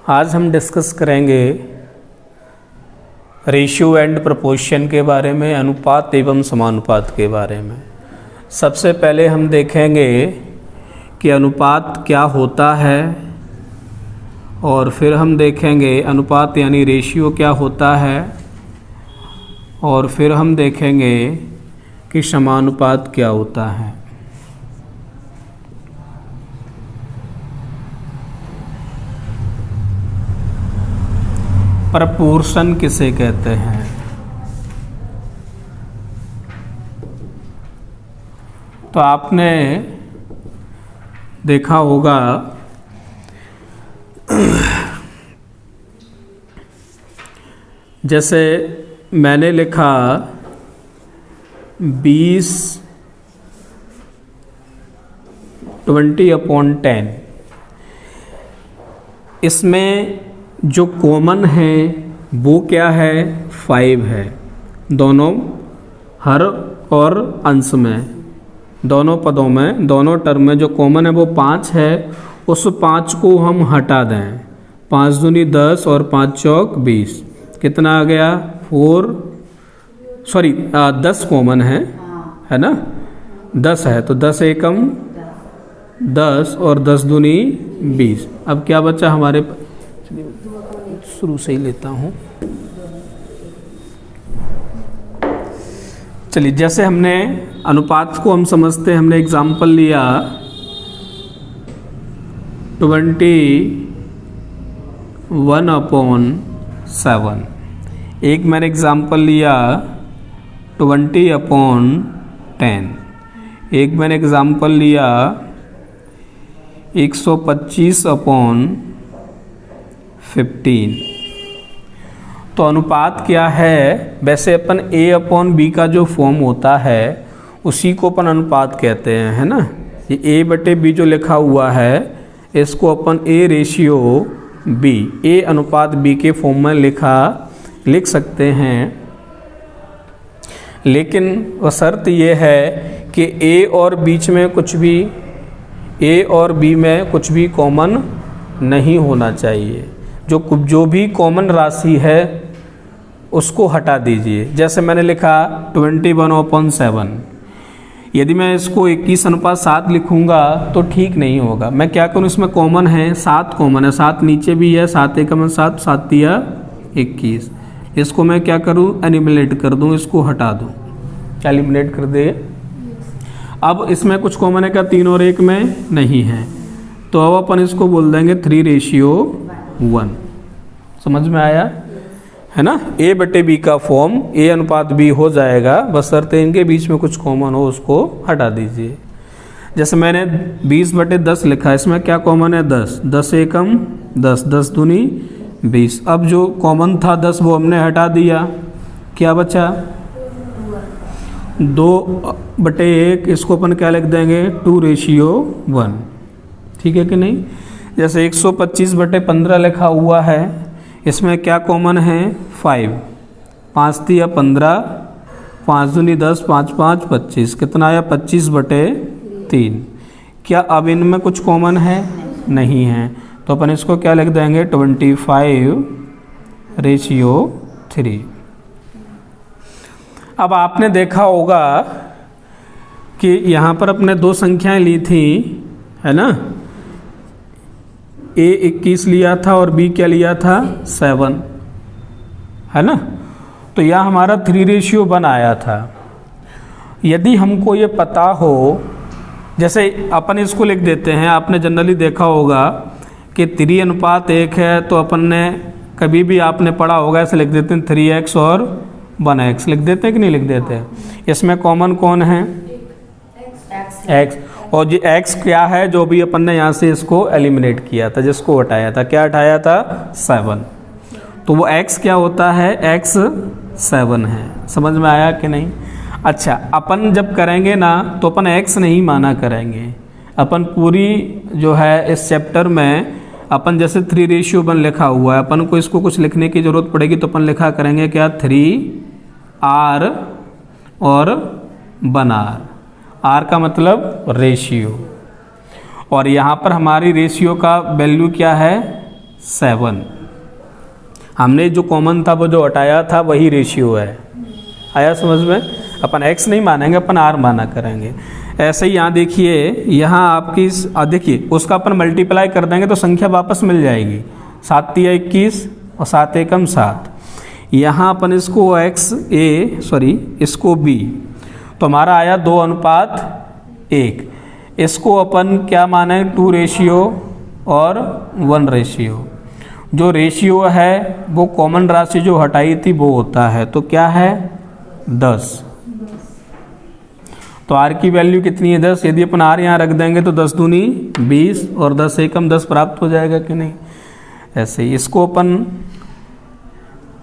आज हम डिस्कस करेंगे रेशियो एंड प्रपोर्शन के बारे में, अनुपात एवं समानुपात के बारे में। सबसे पहले हम देखेंगे कि अनुपात क्या होता है और फिर हम देखेंगे अनुपात यानी रेशियो क्या होता है और फिर हम देखेंगे कि समानुपात क्या होता है। प्रपोर्शन किसे कहते हैं? तो आपने देखा होगा जैसे मैंने लिखा 20/10, इसमें जो कॉमन है वो क्या है? 5 है। दोनों हर और अंश में, दोनों पदों में, दोनों टर्म में जो कॉमन है वो 5 है। उस 5 को हम हटा दें, 5 दूनी 10 और 5 चौक 20, कितना आ गया? 10 कॉमन है ना? 10 है तो 10 एकम 10 और 10 दूनी 20। अब क्या बचा हमारे? शुरू से ही लेता हूँ। चलिए, जैसे हमने अनुपात को हम समझते हैं, हमने एग्जाम्पल लिया 21/7। एक मैंने एग्जाम्पल लिया 20/10। एक मैंने एग्जाम्पल लिया 125/15। तो अनुपात क्या है? वैसे अपन A/B का जो फॉर्म होता है उसी को अपन अनुपात कहते हैं, है ना? ये A/B जो लिखा हुआ है इसको अपन A/B, A/B के फॉर्म में लिख सकते हैं। लेकिन वह शर्त ये है कि A और बीच में कुछ भी, A और B में कुछ भी कॉमन नहीं होना चाहिए। जो भी कॉमन राशि है उसको हटा दीजिए। जैसे मैंने लिखा 21/7, यदि मैं इसको 21:7 लिखूंगा तो ठीक नहीं होगा। मैं क्या करूँ, इसमें कॉमन है 7 कॉमन है, 7 नीचे भी है, 7 एकम 7, 7 तिया 21। इसको मैं क्या करूँ? एलिमिनेट कर दूँ, इसको हटा दूँ। एलिमिनेट कर दे। अब इसमें कुछ कॉमन है क्या? 3 और 1 में नहीं है, तो अब अपन इसको बोल देंगे 3:1। समझ में आया है ना? A/B का फॉर्म A/B हो जाएगा, बशर्ते इनके बीच में कुछ कॉमन हो, उसको हटा दीजिए। जैसे मैंने 20/10 लिखा, इसमें क्या कॉमन है? 10, 10 एकम 10, 10 दूनी 20। अब जो कॉमन था 10 वो हमने हटा दिया, क्या बचा? 2/1, इसको अपन क्या लिख देंगे? 2:1। ठीक है कि नहीं? जैसे 125/15 लिखा हुआ है, इसमें क्या कॉमन है? 5, 5 तिया 15, 5 दूनी 10, 5 5 25, कितना आया? 25/3। क्या अब इनमें कुछ कॉमन है? नहीं है, तो अपन इसको क्या लिख देंगे? 25:3। अब आपने देखा होगा कि यहाँ पर अपने 2 संख्याएं ली थी, है ना? A 21 लिया था और B क्या लिया था? 7, है ना? तो यह हमारा 3:1 आया था। यदि हमको ये पता हो, जैसे अपन इसको लिख देते हैं, आपने जनरली देखा होगा कि 3:1 है, तो अपन ने कभी भी आपने पढ़ा होगा ऐसे लिख देते हैं 3x और 1x लिख देते हैं कि नहीं लिख देते? इसमें कॉमन कौन है? x। और ये x क्या है? जो भी अपन ने यहाँ से इसको एलिमिनेट किया था, जिसको हटाया था, क्या हटाया था? 7। तो वो x क्या होता है? x 7 है। समझ में आया कि नहीं? अच्छा, अपन जब करेंगे ना तो अपन x नहीं माना करेंगे। अपन पूरी जो है इस चैप्टर में अपन जैसे 3:1 लिखा हुआ है, अपन को इसको कुछ लिखने की ज़रूरत पड़ेगी तो अपन लिखा करेंगे क्या? 3r और 1r। r का मतलब रेशियो, और यहाँ पर हमारी रेशियो का वैल्यू क्या है? 7। हमने जो कॉमन था वो जो हटाया था वही रेशियो है। आया समझ में? अपन x नहीं मानेंगे, अपन r माना करेंगे। ऐसे ही यहाँ देखिए, यहाँ आपकी देखिए उसका अपन मल्टीप्लाई कर देंगे तो संख्या वापस मिल जाएगी। 7 × 21 और 7 × 7। यहाँ अपन इसको इसको b, तो हमारा आया 2:1। इसको अपन क्या माने, 2 रेशियो और 1 रेशियो। जो रेशियो है वो कॉमन राशि जो हटाई थी वो होता है, तो क्या है 10। तो r की वैल्यू कितनी है 10। यदि अपन r यहाँ रख देंगे तो 10 दूनी 20 और 10 एकम 10 प्राप्त हो जाएगा कि नहीं। ऐसे ही इसको अपन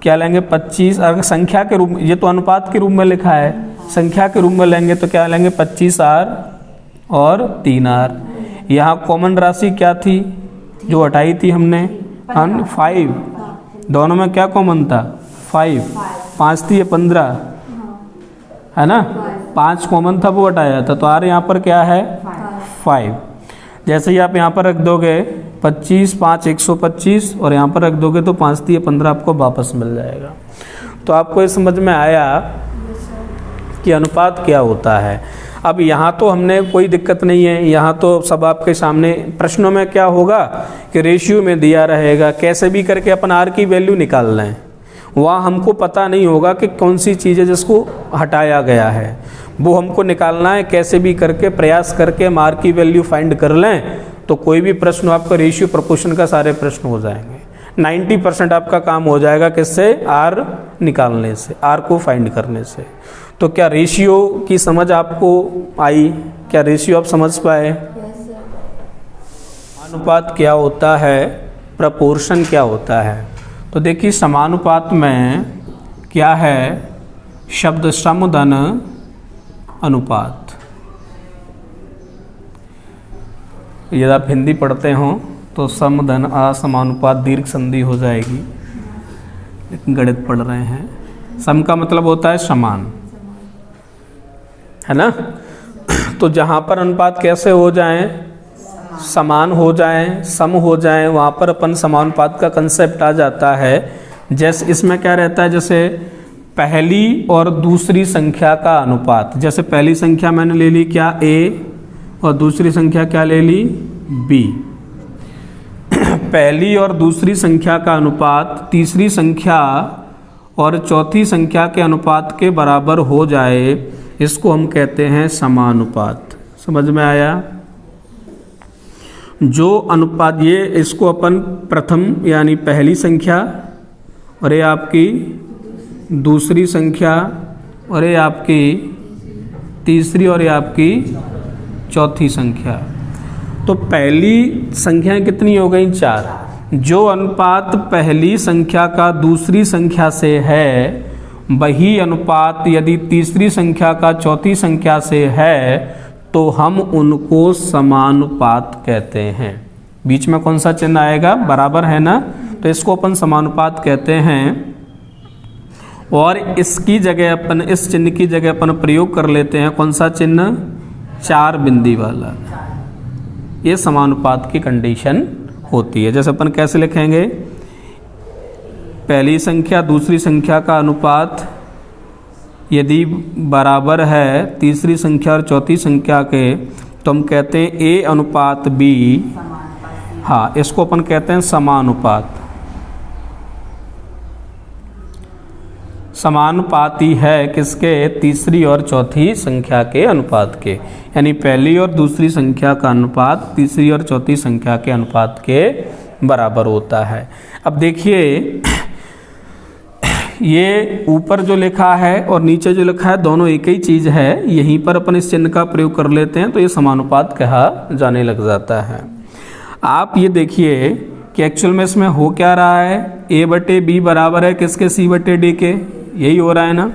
क्या लेंगे 25, अगर संख्या के रूप में, ये तो अनुपात के रूप में लिखा है, संख्या के रूप में लेंगे तो क्या लेंगे 25r और 3r। यहाँ कॉमन राशि क्या थी जो हटाई थी हमने, 5। दोनों में क्या कॉमन था 5, 5 थी 15 है ना, 5 कॉमन था वो हटाया था, तो r यहाँ पर क्या है 5। जैसे ही आप यहाँ पर रख दोगे 25, 5 125 और यहाँ पर रख दोगे तो 5 × 15 आपको वापस मिल जाएगा। तो आपको ये समझ में आया कि अनुपात क्या होता है। अब यहाँ तो हमने कोई दिक्कत नहीं है, यहाँ तो सब आपके सामने प्रश्नों में क्या होगा कि रेशियो में दिया रहेगा, कैसे भी करके अपन r की वैल्यू निकाल लें। वहाँ हमको पता नहीं होगा कि कौन सी चीज़ है जिसको हटाया गया है, वो हमको निकालना है। कैसे भी करके प्रयास करके हम r की वैल्यू फाइंड कर लें तो कोई भी प्रश्न आपका रेशियो प्रोपोर्शन का सारे प्रश्न हो जाएंगे। 90% आपका काम हो जाएगा किससे, r निकालने से, r को फाइंड करने से। तो क्या रेशियो की समझ आपको आई? क्या रेशियो आप समझ पाए? अनुपात क्या होता है, प्रपोर्शन क्या होता है? तो देखिए समानुपात में क्या है, शब्द सम धन अनुपात। यदि आप हिंदी पढ़ते हो तो सम धन असमानुपात दीर्घ संधि हो जाएगी, लेकिन गणित पढ़ रहे हैं। सम का मतलब होता है समान, है ना। तो जहाँ पर अनुपात कैसे हो जाएं, समान हो जाएं, सम हो जाएं, वहाँ पर अपन समानुपात का कंसेप्ट आ जाता है। जैसे इसमें क्या रहता है, जैसे पहली और दूसरी संख्या का अनुपात। जैसे पहली संख्या मैंने ले ली क्या a और दूसरी संख्या क्या ले ली b। पहली और दूसरी संख्या का अनुपात तीसरी संख्या और चौथी संख्या के अनुपात के बराबर हो जाए, इसको हम कहते हैं समानुपात। समझ में आया? जो अनुपात, ये इसको अपन प्रथम यानी पहली संख्या और ये आपकी दूसरी संख्या और ये आपकी तीसरी और ये आपकी चौथी संख्या। तो पहली संख्याएं कितनी हो गई 4। जो अनुपात पहली संख्या का दूसरी संख्या से है वही अनुपात यदि तीसरी संख्या का चौथी संख्या से है तो हम उनको समानुपात कहते हैं। बीच में कौन सा चिन्ह आएगा, बराबर है ना, तो इसको अपन समानुपात कहते हैं। और इसकी जगह अपन, इस चिन्ह की जगह अपन प्रयोग कर लेते हैं कौन सा चिन्ह, 4 बिंदी वाला। ये समानुपात की कंडीशन होती है। जैसे अपन कैसे लिखेंगे, पहली संख्या दूसरी संख्या का अनुपात यदि बराबर है तीसरी संख्या और चौथी संख्या के, तो हम कहते हैं a अनुपात b। हाँ, इसको अपन कहते हैं समानुपात। समानुपाती है किसके, तीसरी और चौथी संख्या के अनुपात के। यानी पहली और दूसरी संख्या का अनुपात तीसरी और चौथी संख्या के अनुपात के बराबर होता है। अब देखिए, ये ऊपर जो लिखा है और नीचे जो लिखा है दोनों एक ही चीज़ है। यहीं पर अपन इस चिन्ह का प्रयोग कर लेते हैं तो ये समानुपात कहा जाने लग जाता है। आप ये देखिए कि एक्चुअल में इसमें हो क्या रहा है, a/b बराबर है किसके, c/d के। यही हो रहा है ना।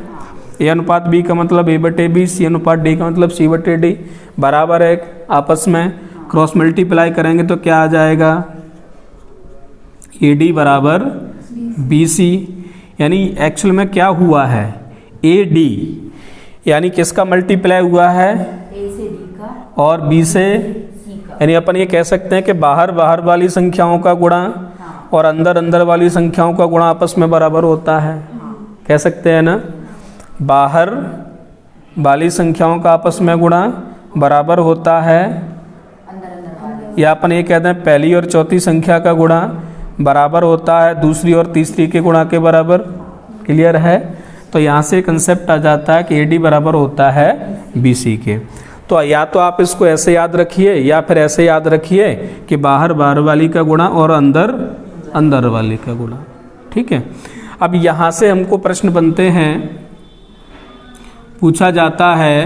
a अनुपात b का मतलब a/b, c अनुपात d का मतलब c/d बराबर है। आपस में क्रॉस मल्टीप्लाई करेंगे तो क्या आ जाएगा, AD बराबर BC। यानी एक्चुअल में क्या हुआ है, AD यानी किसका मल्टीप्लाई हुआ है, A से D का और B से C का। यानी अपन ये कह सकते हैं कि बाहर वाली संख्याओं का गुणा और अंदर अंदर वाली संख्याओं का गुणा आपस में बराबर होता है, कह सकते हैं ना। बाहर वाली संख्याओं का आपस में गुणा बराबर होता है, या अपन ये कहते हैं पहली और चौथी संख्या का गुणा बराबर होता है दूसरी और तीसरी के गुणा के बराबर। क्लियर है? तो यहाँ से कंसेप्ट आ जाता है कि AD बराबर होता है BC के। तो या तो आप इसको ऐसे याद रखिए या फिर ऐसे याद रखिए कि बाहर बाहर वाली का गुणा और अंदर अंदर वाली का गुणा। ठीक है। अब यहाँ से हमको प्रश्न बनते हैं, पूछा जाता है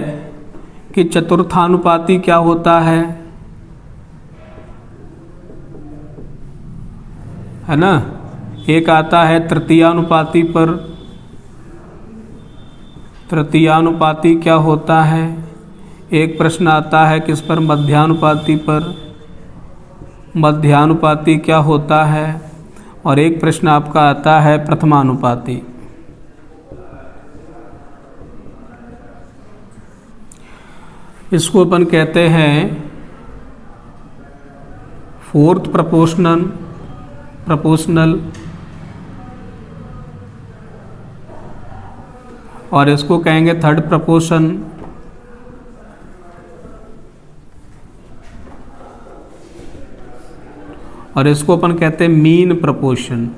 कि चतुर्थानुपाती क्या होता है ना। एक आता है तृतीयानुपाती पर, तृतीयानुपाती क्या होता है। एक प्रश्न आता है किस पर, मध्यानुपाती पर, मध्यानुपाती क्या होता है। और एक प्रश्न आपका आता है प्रथमानुपाती। इसको अपन कहते हैं फोर्थ प्रोपोर्शनल, और इसको कहेंगे थर्ड प्रोपोर्शन, और इसको अपन कहते हैं मीन प्रोपोर्शन।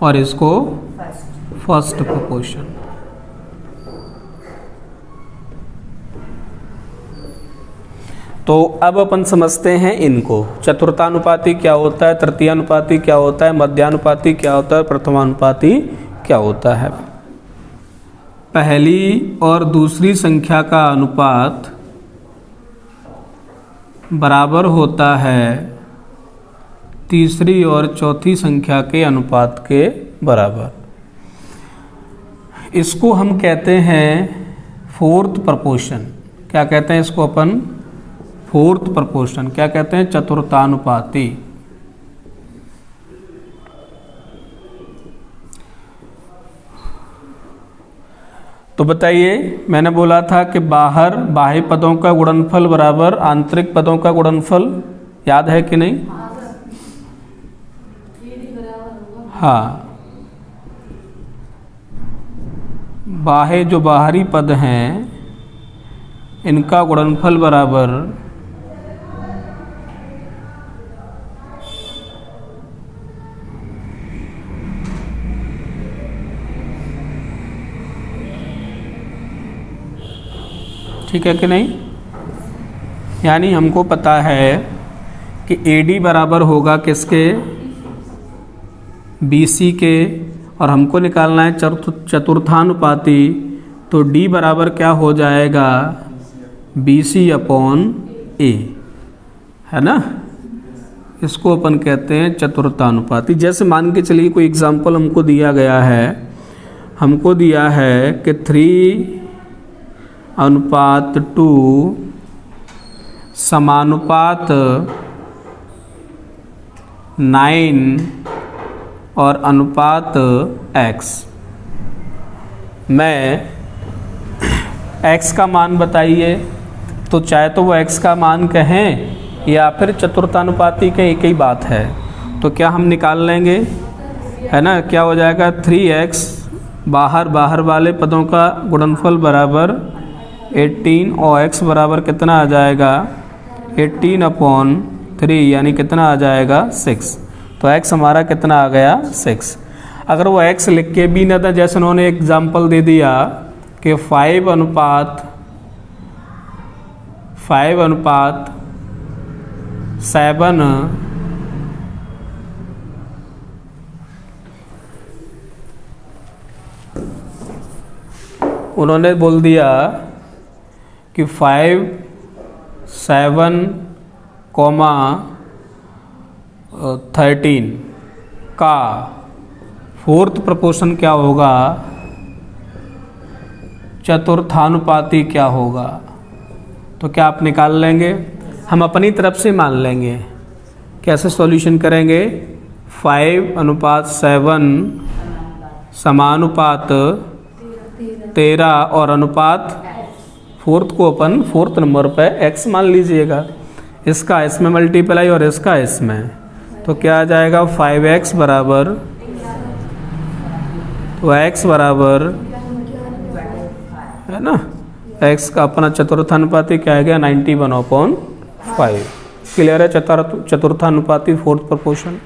और इसको फर्स्ट प्रोपोर्शन। तो अब अपन समझते हैं इनको, चतुर्थानुपाती क्या होता है, तृतीयानुपाती क्या होता है, मध्यानुपाती क्या होता है, प्रथमानुपाती क्या होता है। पहली और दूसरी संख्या का अनुपात बराबर होता है तीसरी और चौथी संख्या के अनुपात के बराबर। इसको हम कहते हैं फोर्थ प्रोपोर्शन। क्या कहते हैं इसको अपन? Fourth proportion. क्या कहते हैं? चतुर्थानुपाती। तो बताइए, मैंने बोला था कि बाहर बाह्य पदों का गुणनफल बराबर आंतरिक पदों का गुणनफल, याद है कि नहीं? हाँ, बाह्य जो बाहरी पद हैं इनका गुणनफल बराबर ठीक है कि नहीं। यानी हमको पता है कि AD बराबर होगा किसके? BC के। और हमको निकालना है चतुर्थानुपाती, तो D बराबर क्या हो जाएगा? BC अपॉन A, है ना। इसको अपन कहते हैं चतुर्थानुपाती। जैसे मान के चलिए कोई एग्जाम्पल हमको दिया गया है, हमको दिया है कि 3:2 समानुपात 9 और अनुपात x में x का मान बताइए। तो चाहे तो वो x का मान कहें या फिर चतुर्थानुपाती के, एक ही बात है। तो क्या हम निकाल लेंगे, है ना। क्या हो जाएगा? 3x बाहर वाले पदों का गुणनफल बराबर 18 और x बराबर कितना आ जाएगा? 18/3, यानी कितना आ जाएगा? 6। तो x हमारा कितना आ गया? 6। अगर वो x लिख के भी ना था, जैसे उन्होंने एग्जाम्पल दे दिया कि 5:7 उन्होंने बोल दिया कि 5, 7, 13 का फोर्थ प्रोपोर्शन क्या होगा? चतुर्थानुपाती क्या होगा? तो क्या आप निकाल लेंगे? हम अपनी तरफ से मान लेंगे। कैसे सॉल्यूशन करेंगे? 5:7 समानुपात 13 और अनुपात फोर्थ को अपन फोर्थ नंबर पे x मान लीजिएगा, इसका इसमें मल्टीप्लाई और इसका इसमें, तो क्या आ जाएगा 5x बराबर, तो x बराबर है ना, x का अपना चतुर्थानुपाती क्या आ गया 91/5। क्लियर है चतुर्थानुपाती फोर्थ प्रोपोर्शन।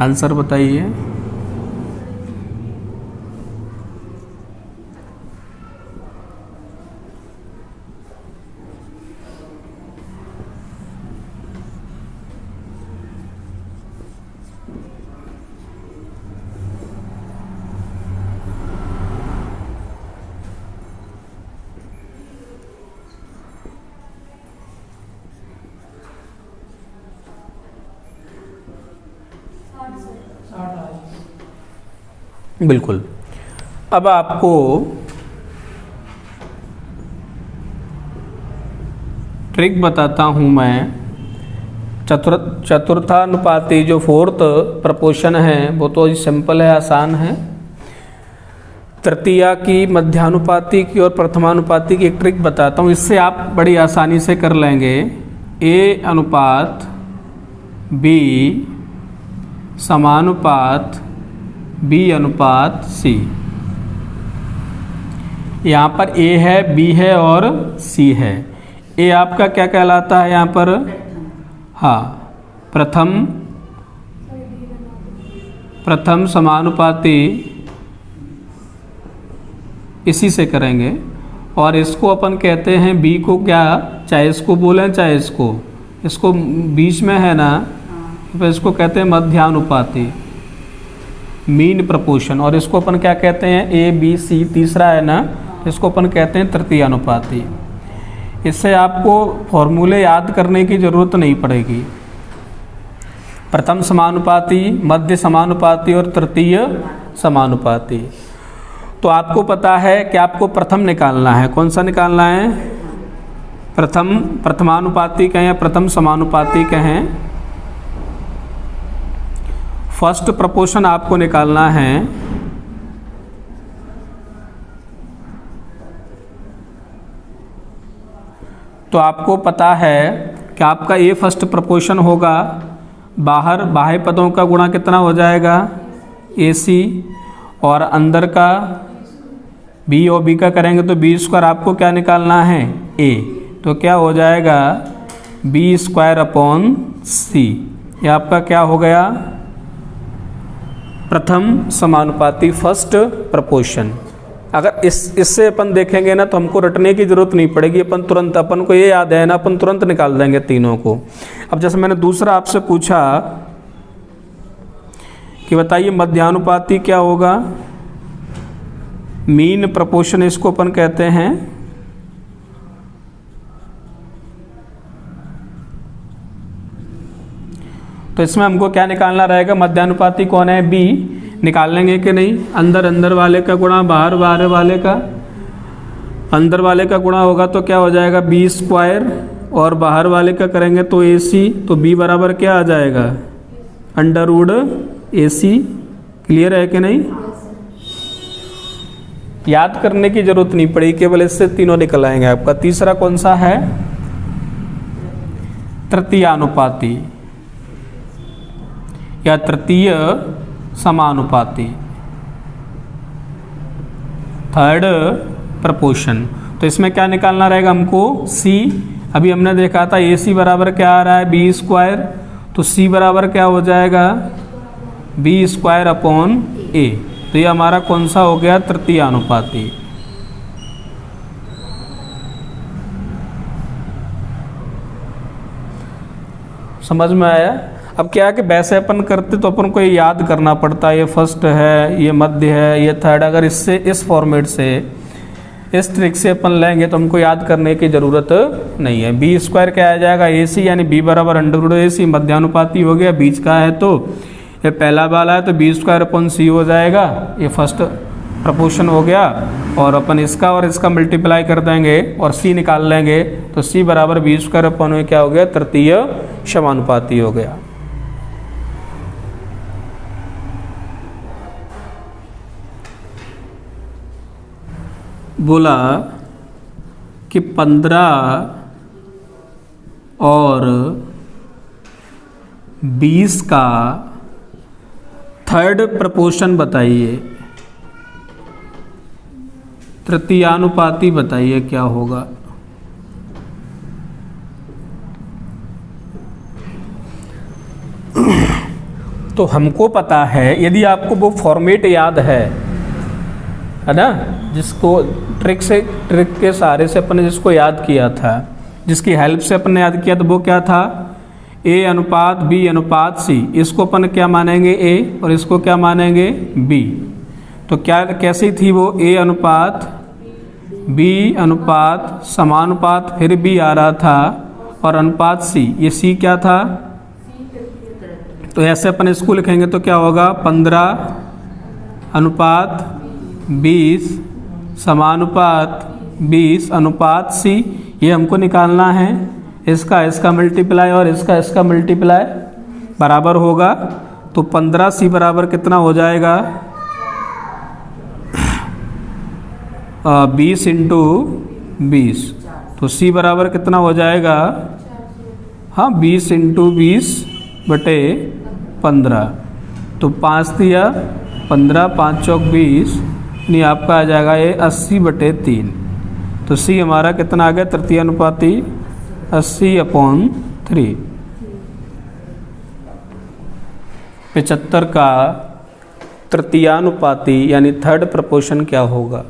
आंसर बताइए। बिल्कुल। अब आपको ट्रिक बताता हूँ मैं। चतुर्थानुपाती जो फोर्थ प्रपोर्शन है वो तो सिंपल है, आसान है। तृतीया की, मध्यानुपाती की और प्रथमानुपाती की एक ट्रिक बताता हूँ, इससे आप बड़ी आसानी से कर लेंगे। A अनुपात B समानुपात B अनुपात C। यहाँ पर A है, B है और C है। A आपका क्या कहलाता है यहाँ पर? हाँ, प्रथम समानुपाती, इसी से करेंगे। और इसको अपन कहते हैं B को, क्या चाहे इसको बोलें चाहे इसको बीच में है ना, तो इसको कहते हैं मध्यानुपाती, मीन प्रपोर्शन। और इसको अपन क्या कहते हैं? A B C तीसरा है ना, इसको अपन कहते हैं तृतीयानुपाती। इससे आपको फॉर्मूले याद करने की ज़रूरत नहीं पड़ेगी। प्रथम समानुपाती, मध्य समानुपाती और तृतीय समानुपाती। तो आपको पता है कि आपको प्रथम निकालना है। कौन सा निकालना है? प्रथमानुपाती कहें या प्रथम समानुपाती कहें, फर्स्ट प्रपोर्शन आपको निकालना है। तो आपको पता है कि आपका ये फर्स्ट प्रपोर्शन होगा, बाह्य पदों का गुणा कितना हो जाएगा? AC, और अंदर का B और B का करेंगे तो B स्क्वायर आपको क्या निकालना है? A। तो क्या हो जाएगा? B square upon C। ये आपका क्या हो गया? प्रथम समानुपाती, फर्स्ट प्रपोर्शन। अगर इससे अपन देखेंगे ना तो हमको रटने की जरूरत नहीं पड़ेगी, अपन को ये याद है ना, अपन तुरंत निकाल देंगे तीनों को। अब जैसे मैंने दूसरा आपसे पूछा कि बताइए मध्यानुपाती क्या होगा? मीन प्रपोर्शन इसको अपन कहते हैं। तो इसमें हमको क्या निकालना रहेगा? मध्यानुपाती कौन है? B। निकाल लेंगे कि नहीं? अंदर वाले का गुणा बाहर वाले का, अंदर वाले का गुणा होगा तो क्या हो जाएगा? B स्क्वायर, और बाहर वाले का करेंगे तो AC। तो B बराबर क्या आ जाएगा? √AC। क्लियर है कि नहीं? याद करने की जरूरत नहीं पड़ी, केवल इससे तीनों निकल आएंगे आपका। तीसरा कौन सा है? तृतीयानुपाती या तृतीय समानुपाती, थर्ड प्रपोर्शन। तो इसमें क्या निकालना रहेगा हमको? C। अभी हमने देखा था AC बराबर क्या आ रहा है? B square. तो C बराबर क्या हो जाएगा? B square upon A। तो ये हमारा कौन सा हो गया? तृतीयानुपाती। समझ में आया? अब क्या है कि वैसे अपन करते तो अपन को ये याद करना पड़ता है, ये फर्स्ट है, ये मध्य है, ये थर्ड। अगर इससे, इस फॉर्मेट से, इस ट्रिक से अपन लेंगे तो हमको याद करने की ज़रूरत नहीं है। B स्क्वायर क्या आ जाएगा? AC, यानी B बराबर √AC। मध्यानुपाती हो गया, बीच का है तो ये पहला वाला है तो B स्क्वायर अपॉन C हो जाएगा। ये फर्स्ट प्रपोर्शन हो गया, और अपन इसका और इसका मल्टीप्लाई कर देंगे और C निकाल लेंगे तो C बराबर B स्क्वायर अपॉन में क्या हो गया? तृतीय समानुपाती हो गया। बोला कि 15 और 20 का थर्ड प्रपोर्शन बताइए, तृतीयानुपाती बताइए क्या होगा। तो हमको पता है, यदि आपको वो फॉर्मेट याद है ना, जिसको ट्रिक के सहारे से अपन ने जिसको याद किया था, जिसकी हेल्प से अपन ने याद किया, तो वो क्या था, A अनुपात B अनुपात C। इसको अपन क्या मानेंगे A और इसको क्या मानेंगे B। तो क्या कैसी थी वो, A अनुपात B अनुपात समानुपात फिर B आ रहा था और अनुपात C, ये C क्या था, तो ऐसे अपन इसको लिखेंगे तो क्या होगा, 15 अनुपात 20 समानुपात 20 अनुपात C। ये हमको निकालना है, इसका मल्टीप्लाई और इसका मल्टीप्लाई बराबर होगा। तो 15C बराबर कितना हो जाएगा, 20 इंटू 20। तो C बराबर कितना हो जाएगा, हाँ 20 इंटू 20 बटे 15। तो 5 दिया 15, 5 चौक 20, नहीं आपका आ जाएगा ये 80 बटे 3। तो C हमारा कितना आ गया, तृतीयानुपाती 80/3। 75 का तृतीयानुपाती यानी थर्ड प्रपोर्शन क्या होगा।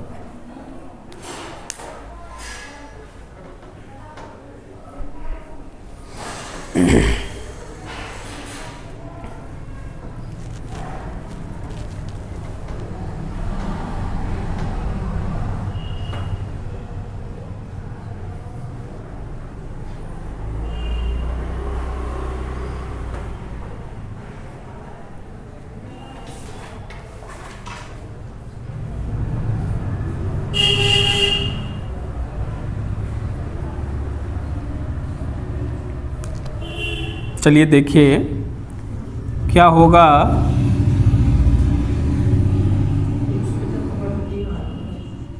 चलिए देखिए क्या होगा,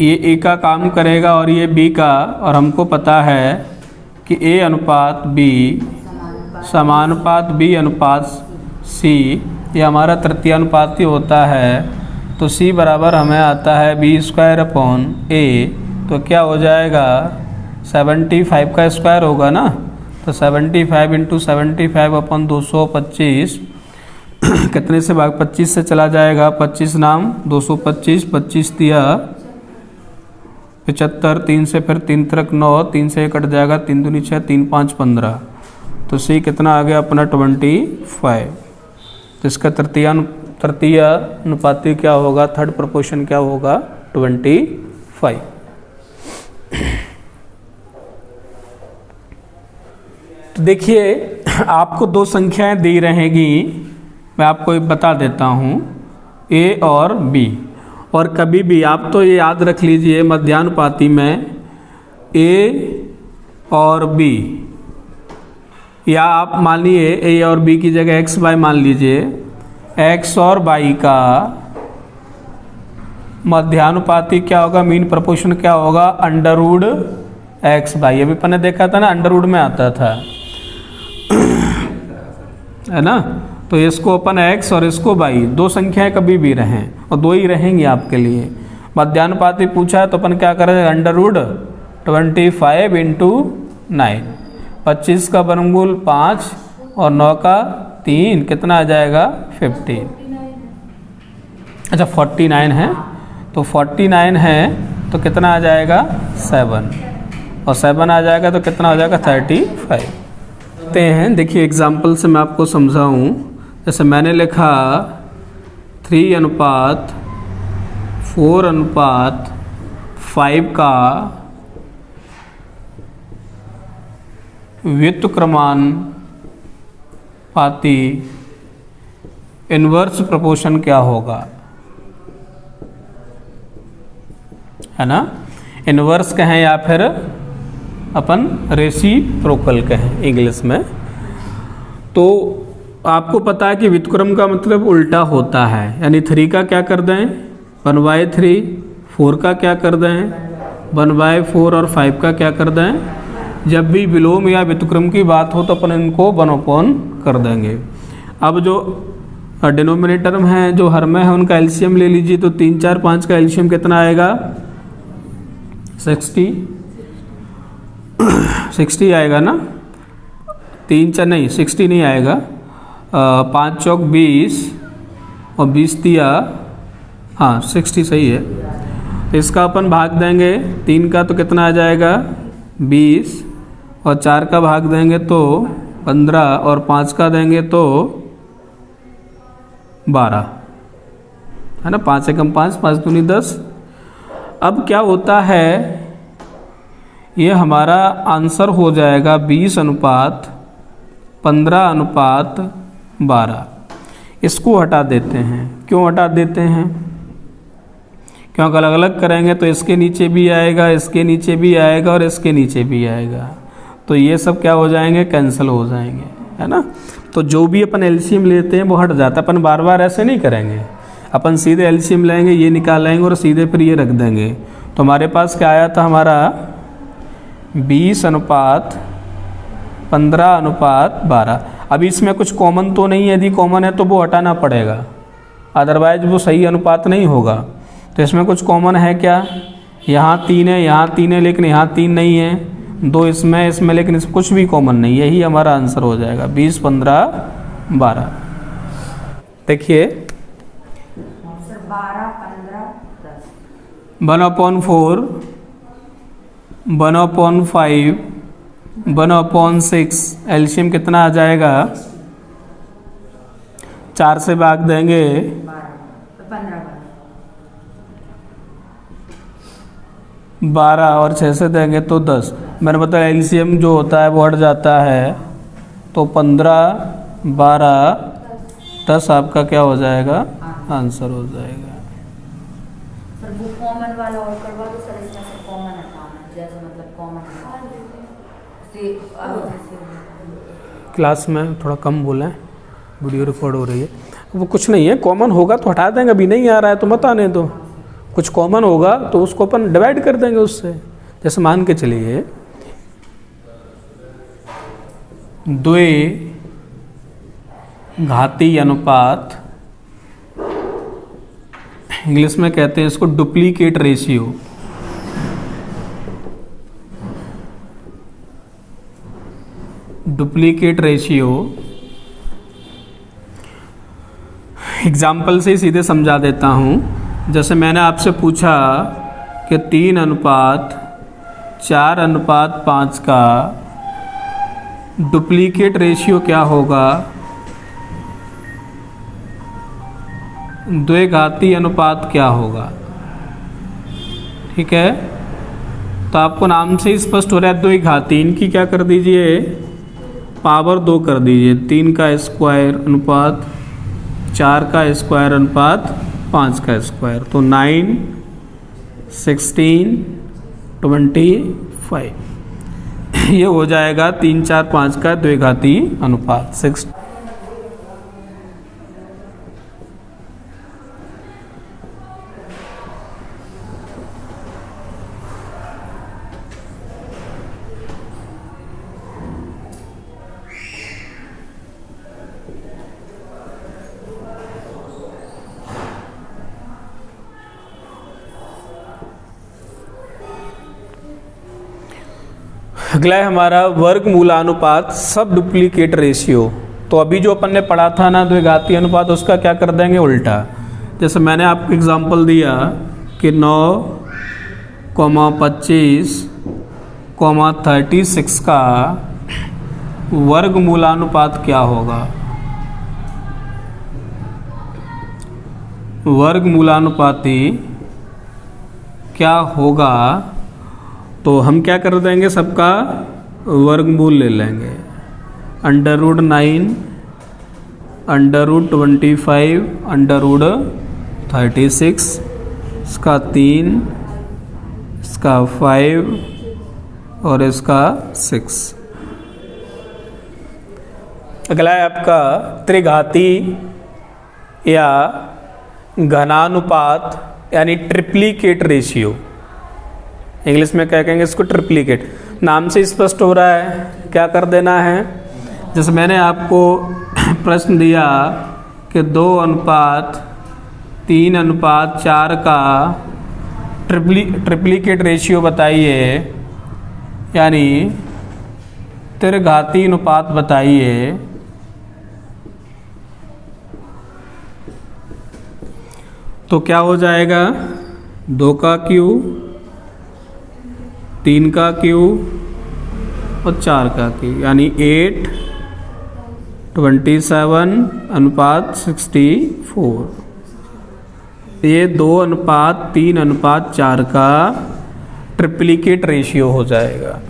ये ए का काम करेगा और ये बी का, और हमको पता है कि ए अनुपात बी समानुपात बी अनुपात सी, ये हमारा तृतीयानुपाती होता है। तो सी बराबर हमें आता है B²/A। तो क्या हो जाएगा, 75 का स्क्वायर होगा ना, तो 75 इंटू 75/225 कितने से भाग 25 से चला जाएगा, 25 नाम 225, 25 दिया 75, 3 से फिर 3 तक 9, 3 से कट जाएगा 3 दूनी 6, 3 5 15। तो सी कितना आ गया अपना 25। तो इसका तृतीय अनुपाती क्या होगा, थर्ड प्रपोर्शन क्या होगा, 25। तो देखिए आपको दो संख्याएं दी रहेंगी, मैं आपको बता देता हूँ, A और B। और कभी भी आप तो ये याद रख लीजिए, मध्यानुपाती में A और B, या आप मान लीजिए A और B की जगह x y मान लीजिए, x और y का मध्यानुपाती क्या होगा, मीन प्रपोर्शन क्या होगा, √x/y। अभी अपन ने देखा था ना, अंडरवुड में आता था है ना। तो इसको अपन x और इसको y, दो संख्याएं कभी भी रहें और दो ही रहेंगी आपके लिए। मध्यानुपाती पूछा है तो अपन क्या करें, √25 इंटू 9, 25 का वर्गमूल 5 और 9 का 3, कितना आ जाएगा 15। अच्छा 49 है, तो 49 है तो कितना आ जाएगा 7, और 7 आ जाएगा तो कितना हो जाएगा 35 हैं। देखिए एग्जाम्पल से मैं आपको समझाऊं, जैसे मैंने लिखा 3:4:5 का व्युत्क्रमानुपाती इन्वर्स प्रोपोर्शन क्या होगा, है ना। इन्वर्स कहें या फिर अपन रेसिप्रोकल कहें इंग्लिश में। तो आपको पता है कि व्युत्क्रम का मतलब उल्टा होता है, यानी 3 का क्या कर दें 1/3, 4 का क्या कर दें 1/4 और 5 का क्या कर दें, जब भी विलोम या व्युत्क्रम की बात हो तो अपन इनको 1/4 कर देंगे। अब जो डिनोमिनेटर में है, जो हर में है, उनका एलसीएम ले लीजिए। तो 3 4 5 का एलसीएम कितना आएगा, 60 आएगा ना। 3 4 नहीं, 60 नहीं आएगा। 5 चौक 20 और 20 दिया, हाँ 60 सही है। तो इसका अपन भाग देंगे 3 का तो कितना आ जाएगा 20, और 4 का भाग देंगे तो 15, और 5 का देंगे तो 12, है ना। 5 एकम 5, 5 दूनी 10। अब क्या होता है, ये हमारा आंसर हो जाएगा 20:15:12। इसको हटा देते हैं। क्यों हटा देते हैं, क्योंकि अलग अलग करेंगे तो इसके नीचे भी आएगा, इसके नीचे भी आएगा और इसके नीचे भी आएगा, तो ये सब क्या हो जाएंगे, कैंसिल हो जाएंगे, है ना। तो जो भी अपन एलसीएम लेते हैं वो हट जाता है। अपन बार बार ऐसे नहीं करेंगे, अपन सीधे एलसीएम लेंगे, ये निकालेंगे और सीधे फिर ये रख देंगे। तो हमारे पास क्या आया था, हमारा 20:15:12। अभी इसमें कुछ कॉमन तो नहीं है, यदि कॉमन है तो वो हटाना पड़ेगा, अदरवाइज वो सही अनुपात नहीं होगा। तो इसमें कुछ कॉमन है क्या, यहाँ 3 है, यहाँ 3 है, लेकिन यहाँ 3 नहीं है, 2 इसमें लेकिन इसमें कुछ भी कॉमन नहीं है। यही हमारा आंसर हो जाएगा 20:15:12। देखिए 1/4, 1/5, 1/6, एलसीएम कितना आ जाएगा, 4 से भाग देंगे 12 और 6 से देंगे तो 10। मैंने बताया एलसीएम जो होता है वो हट जाता है, तो 15, 12, 10 आपका क्या हो जाएगा, आंसर हो जाएगा। सर वो कॉमन वाला और करवा दो सर, इसमें से कॉमन हटाना, जैसे मतलब कॉमन से क्लास में थोड़ा कम बोलें, वीडियो रिकॉर्ड हो रही है। वो कुछ नहीं है, कॉमन होगा तो हटा देंगे, अभी नहीं आ रहा है तो मत आने दो। कुछ कॉमन होगा तो उसको अपन डिवाइड कर देंगे उससे। जैसे मान के चलिए 2 घातीय अनुपात, इंग्लिश में कहते हैं इसको duplicate ratio. Duplicate ratio example से ही सीधे समझा देता हूँ। जैसे मैंने आपसे पूछा कि 3:4:5 का डुप्लीकेट रेशियो क्या होगा, द्विघाती अनुपात क्या होगा, ठीक है। तो आपको नाम से ही स्पष्ट हो रहा है द्विघाती, इनकी क्या कर दीजिए, पावर 2 कर दीजिए। 3 का स्क्वायर अनुपात 4 का स्क्वायर अनुपात 5 का स्क्वायर, तो 9, 16, 25 ये हो जाएगा 3 4 5 का द्विघाती अनुपात 6। अगला है हमारा वर्गमूलानुपात सब डुप्लीकेट रेशियो। तो अभी जो अपन ने पढ़ा था ना द्विघाती अनुपात, उसका क्या कर देंगे उल्टा। जैसे मैंने आपको एग्जांपल दिया कि 9,25,36 का वर्गमूलानुपात क्या होगा, वर्गमूलानुपाती क्या होगा। तो हम क्या कर देंगे, सबका वर्गमूल ले लेंगे। √9, √25, √36, इसका 3, इसका 5 और इसका 6। अगला है आपका त्रिघाती या घनानुपात यानी ट्रिप्लीकेट रेशियो। इंग्लिश में क्या कहेंगे इसको, ट्रिप्लिकेट। नाम से स्पष्ट हो रहा है, क्या कर देना है, जैसे मैंने आपको प्रश्न दिया कि 2:3:4 का ट्रिप्लिकेट रेशियो बताइए, यानी त्रिघाती अनुपात बताइए। तो क्या हो जाएगा, 2 का क्यूब, 3 का क्यूब और 4 का क्यूब, यानी 8:27:64। ये 2:3:4 का ट्रिप्लिकेट रेशियो हो जाएगा।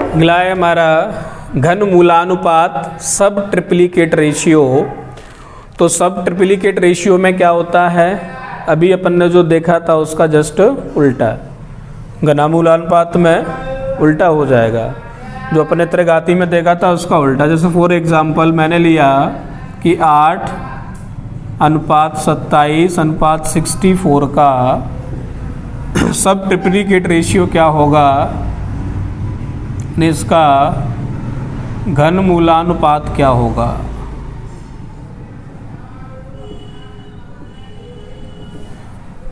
अगला है हमारा घन मूलानुपात सब ट्रिप्लिकेट रेशियो। तो सब ट्रिप्लिकेट रेशियो में क्या होता है, अभी अपन ने जो देखा था उसका जस्ट उल्टा, घनामूलानुपात में उल्टा हो जाएगा। जो अपने त्रिघाती में देखा था उसका उल्टा। जैसे फॉर एग्जांपल मैंने लिया कि 8:27:64 का सब ट्रिप्लिकेट रेशियो क्या होगा, इसका घन मूलानुपात क्या होगा।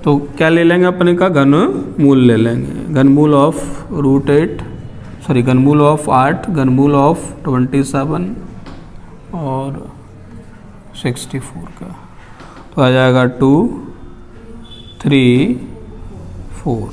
तो क्या ले लेंगे अपने का, घन मूल ले लेंगे, घनमूल ऑफ घनमूल ऑफ 8, घनमूल ऑफ 27 और 64 का, तो आ जाएगा 2, 3, 4।